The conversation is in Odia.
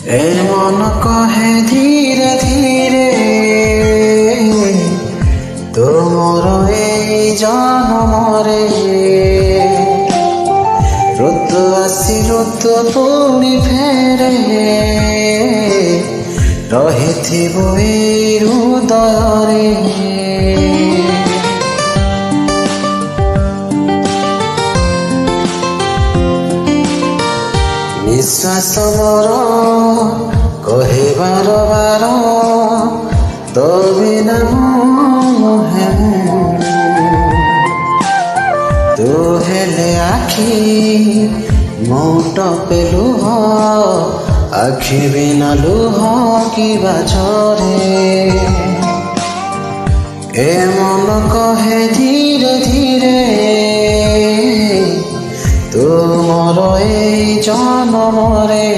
এমন কহে ধীরে ধীরে তোমর এই জনমরে ঋতু আসি ঋতু পুଣି ফেরে ରହିଥିବ এই ହୃଦୟରେ ନିଶ୍ୱାସ ମୋର କହିବାର ବାର ତୋ ବିନା ମୁଁ ତୁ ହେଲେ ଆଖି ମୁଁ ଟପେ ଲୁହ ଆଖି ବିନା ଲୁହ କିବା ଝରେ ଏ ମନ କହେ ଧୀରେ ଧୀରେ ତୁ ମୋର এই জনমরে